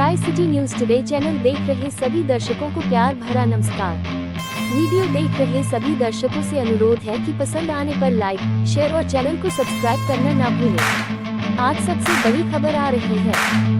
Tri city news today channel देख रहे सभी दर्शकों को प्यार भरा नमस्कार। वीडियो देख रहे सभी दर्शकों से अनुरोध है कि पसंद आने पर लाइक, शेयर और चैनल को सब्सक्राइब करना ना भूलें। आज सबसे बड़ी खबर आ रही है।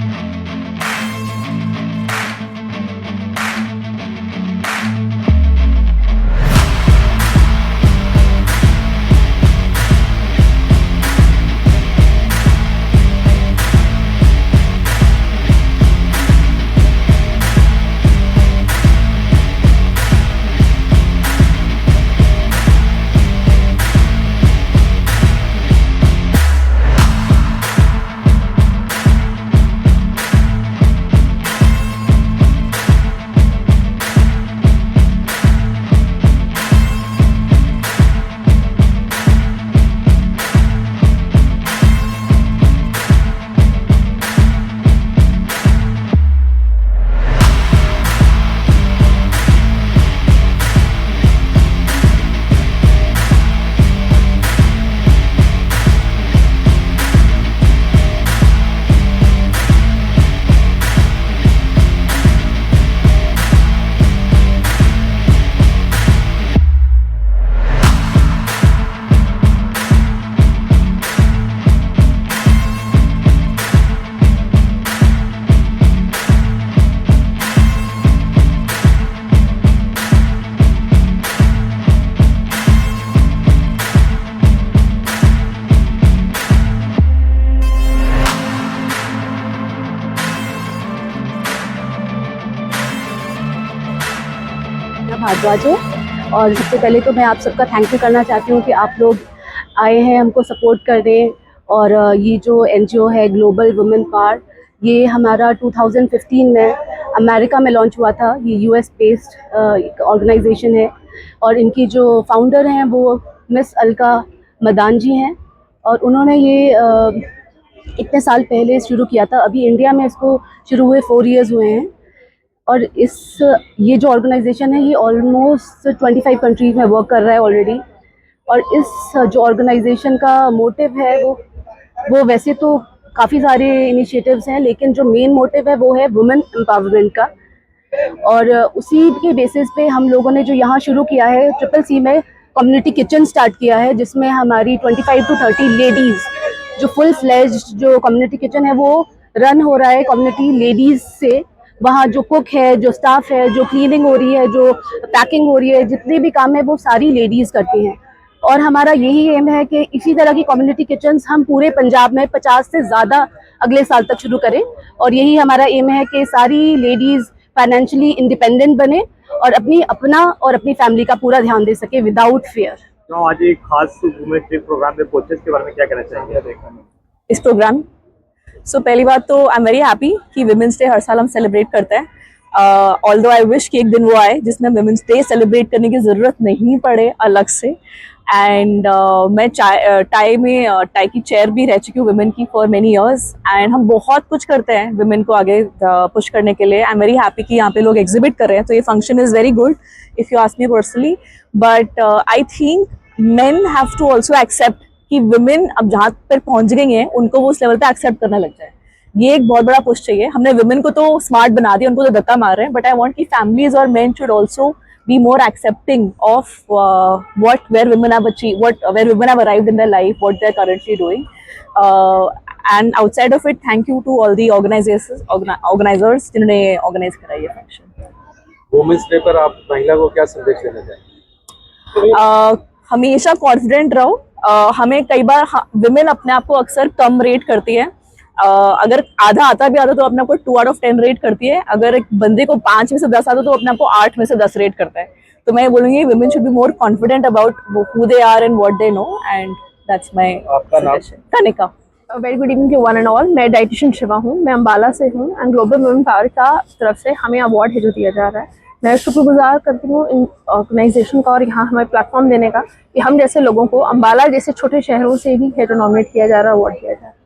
भारद्वाज है और सबसे पहले तो मैं आप सबका थैंक यू करना चाहती हूँ कि आप लोग आए हैं हमको सपोर्ट कर रहे हैं। और ये जो एनजीओ है ग्लोबल वुमेन पावर, ये हमारा 2015 में अमेरिका में लॉन्च हुआ था। ये यूएस बेस्ड ऑर्गेनाइजेशन है और इनकी जो फाउंडर हैं वो मिस अलका मदान जी हैं और उन्होंने ये इतने साल पहले शुरू किया था। अभी इंडिया में इसको शुरू हुए 4 इयर्स हुए हैं और ये जो ऑर्गेनाइजेशन है ये ऑलमोस्ट 25 कंट्रीज़ में वर्क कर रहा है ऑलरेडी। और इस जो ऑर्गेनाइजेशन का मोटिव है वो वैसे तो काफ़ी सारे इनिशिएटिव्स हैं, लेकिन जो मेन मोटिव है वो है वुमेन एम्पावरमेंट का। और उसी के बेसिस पे हम लोगों ने जो यहाँ शुरू किया है CCC में कम्युनिटी किचन स्टार्ट किया है, जिसमें हमारी 25 to 30 लेडीज़ जो फुल फ्लेज्ड जो कम्युनिटी किचन है वो रन हो रहा है कम्युनिटी लेडीज़ से। वहाँ जो कुक है, जो स्टाफ है, जो क्लीनिंग हो रही है, जो पैकिंग हो रही है, जितने भी काम है वो सारी लेडीज़ करती हैं। और हमारा यही एम है कि इसी तरह की कम्युनिटी किचन्स हम पूरे पंजाब में 50 से ज़्यादा अगले साल तक शुरू करें। और यही हमारा एम है कि सारी लेडीज़ फाइनेंशियली इंडिपेंडेंट बने और अपना और अपनी फैमिली का पूरा ध्यान दे सके विदाउट फियर। आज एक खास वुमेन डे प्रोग्राम में पहुंचे, इसके बारे में क्या कहना चाहेंगे इस प्रोग्राम? पहली बात तो आई एम वेरी हैप्पी कि वुमेन्स डे हर साल हम सेलिब्रेट करते हैं। ऑल्दो आई विश कि एक दिन वो आए जिसमें वुमेन्स डे सेलिब्रेट करने की ज़रूरत नहीं पड़े अलग से। एंड मैं टाई की चेयर भी रह चुकी हूँ वुमेन की फॉर मेनी इयर्स। एंड हम बहुत कुछ करते हैं वुमेन को आगे पुश करने के लिए। आई एम वेरी हैप्पी कि यहाँ पे लोग एग्जिबिट कर रहे हैं, तो ये function is very good if you ask me personally. But I think men have to also accept कि वुमेन अब जहाँ पर पहुँच गई हैं उनको वो उस लेवल पे एक्सेप्ट करने लग जाए। ये एक बहुत बड़ा पुश चाहिए। हमने वुमेन को तो स्मार्ट बना दिया, उनको तो धक्का मार रहे हैं, बट आई वांट कि फैमिलीज और main should also be more accepting of where women have arrived in their life, what they're currently doing. And outside of it, thank you to all the organizers जिन्होंने organise करा ये function. Women's day पर आप महिला को क्या संदेश देना चाहेंगे? हमेशा कॉन्फिडेंट रहो। हमें कई बार विमेन अपने आप को अक्सर कम रेट करती है। अगर आधा आता भी आता तो अपने आप को 2 out of 10 रेट करती है। अगर एक बंदे को 5 में से 10 आता तो अपने आप को 8 में से 10 रेट करता है। तो मैं बोलूंगी women should be more confident about who they are and what they know, and that's my suggestion. Kanika, very good evening to one and all. मैं डाइटिशियन शिवा हूँ, मैं अम्बाला से हूँ एंड ग्लोबल वुमेन पावर का तरफ से हमें अवार्ड है जो दिया जा रहा है। मैं शुक्रगुजार करती हूँ इन ऑर्गेनाइजेशन का और यहाँ हमें प्लेटफॉर्म देने का कि हम जैसे लोगों को अम्बाला जैसे छोटे शहरों से भी है जो नॉमिनेट किया जा रहा है, अवार्ड दिया जा रहा है।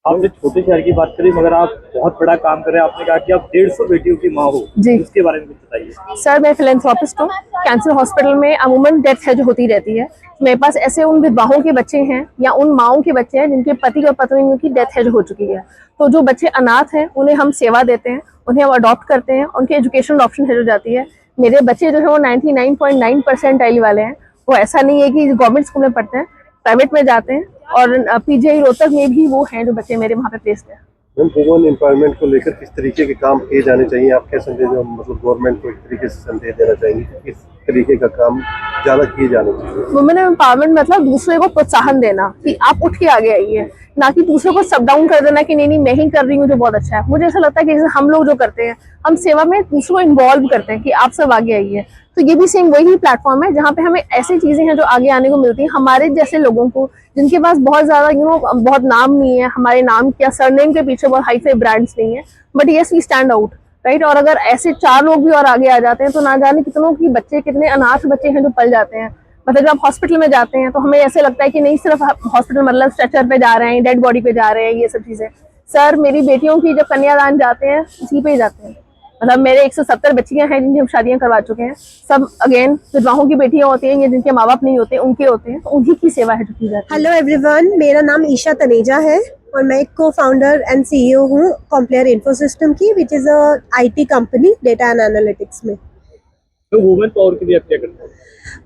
आपने छोटे शहर की बात करी, मगर आप बहुत बड़ा काम कर रहे हैं। आपने कहा कि आप 150 बेटियों की माँ हो जी। उसके बारे में कुछ बताइए। सर मैं फिलेंथ्रोपिस्ट हूँ। कैंसर हॉस्पिटल में अमूमन डेथ है जो होती रहती है। मेरे पास ऐसे उन विधवाओं के बच्चे हैं या उन माओं के बच्चे हैं जिनके पति और पत्नियों की डेथ है जो हो चुकी है। तो जो बच्चे अनाथ हैं उन्हें हम सेवा देते हैं, उन्हें हम अडॉप्ट करते हैं, उनकी एजुकेशन ऑप्शन है जो जाती है। मेरे बच्चे जो है वो 99.9% वाले हैं। वो ऐसा नहीं है कि गवर्नमेंट स्कूल में पढ़ते हैं, प्राइवेट में जाते हैं। और पीजीआई रोहतक में भी वो हैं जो बच्चे मेरे वहाँ पे प्लेस्ड हैं। मैम, वुमेन एम्पावरमेंट को लेकर किस तरीके के काम किए जाने चाहिए? आप क्या संदेश मतलब गवर्नमेंट को एक तरीके से संदेश देना चाहेंगे कि किस तरीके का काम ज़्यादा किए जाने चाहिए? वुमेन एम्पावरमेंट मतलब दूसरे को प्रोत्साहन देना कि आप उठ के आगे आइए, ना कि दूसरे को सब डाउन कर देना कि नहीं मैं ही कर रही हूँ जो बहुत अच्छा है। मुझे ऐसा लगता है कि जैसे हम लोग जो करते हैं, हम सेवा में दूसरों को इन्वॉल्व करते हैं कि आप सब आगे आइए। तो ये भी सेम वही प्लेटफॉर्म है जहाँ पे हमें ऐसी चीजें हैं जो आगे आने को मिलती हैं हमारे जैसे लोगों को, जिनके पास बहुत ज्यादा बहुत नाम नहीं है, हमारे नाम या सरनेम के पीछे बहुत हाई फाई ब्रांड्स नहीं है, but yes we stand out, right. और अगर ऐसे 4 लोग भी और आगे आ जाते हैं तो ना जाने कितनों की बच्चे, कितने अनाथ बच्चे हैं जो पल जाते हैं। मतलब जब आप हॉस्पिटल में जाते हैं तो हमें ऐसे लगता है कि नहीं सिर्फ हॉस्पिटल मतलब स्ट्रेचर पे जा रहे हैं, डेड बॉडी पे जा रहे हैं, ये सब चीजें। सर मेरी बेटियों की जब कन्यादान जाते हैं उसी पे ही जाते हैं। मतलब मेरे 170 बच्चियां हैं जिनकी हम शादियां करवा चुके हैं। सब अगेन विधवाओं की बेटियां होती हैं या जिनके माँ बाप नहीं होते उनके होते हैं, तो उन्हीं की सेवा है जो की जाती है। हेलो एवरीवन, मेरा नाम ईशा तनेजा है और मैं एक को फाउंडर एंड सीईओ हूँ कॉम्प्लेयर इन्फोसिस्टम की, which is a IT company data and analytics में। तो वुमेन पावर के लिए आप क्या करते हैं?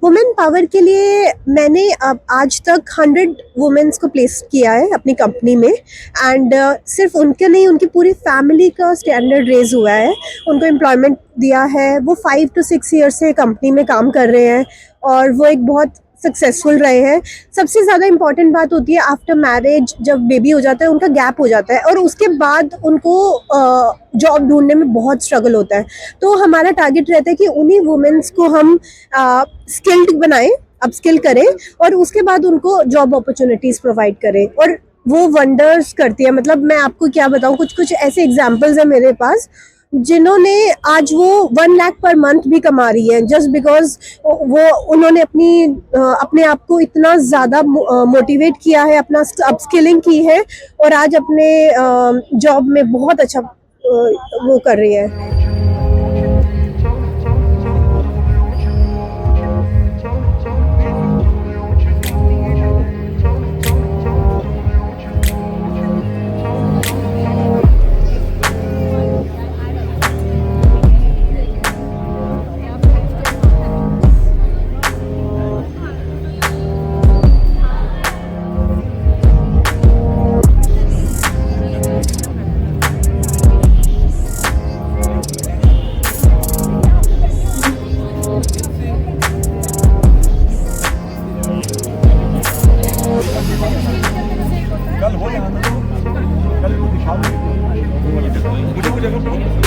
वुमेन पावर के लिए मैंने अब आज तक 100 वुमेन्स को प्लेस किया है अपनी कंपनी में। एंड सिर्फ उनके नहीं, उनकी पूरी फैमिली का स्टैंडर्ड रेज हुआ है, उनको एम्प्लॉयमेंट दिया है। वो 5 to 6 ईयर्स से कंपनी में काम कर रहे हैं और वो एक बहुत सक्सेसफुल रहे हैं। सबसे ज़्यादा इम्पॉर्टेंट बात होती है आफ्टर मैरिज, जब बेबी हो जाता है उनका गैप हो जाता है और उसके बाद उनको जॉब ढूंढने में बहुत स्ट्रगल होता है। तो हमारा टारगेट रहता है कि उन्हीं वुमेन्स को हम स्किल्ड बनाएं, अपस्किल करें और उसके बाद उनको जॉब अपॉर्चुनिटीज़ प्रोवाइड करें। और वो वंडर्स करती है। मतलब मैं आपको क्या बताऊँ, कुछ ऐसे एग्जाम्पल्स हैं मेरे पास जिन्होंने आज वो 1 लाख पर मंथ भी कमा रही है, जस्ट बिकॉज वो उन्होंने अपने आप को इतना ज़्यादा मोटिवेट किया है, अपना अपस्किलिंग की है और आज अपने जॉब में बहुत अच्छा वो कर रही है। कल हो जाना, कल वो दिखा मुझे कुछ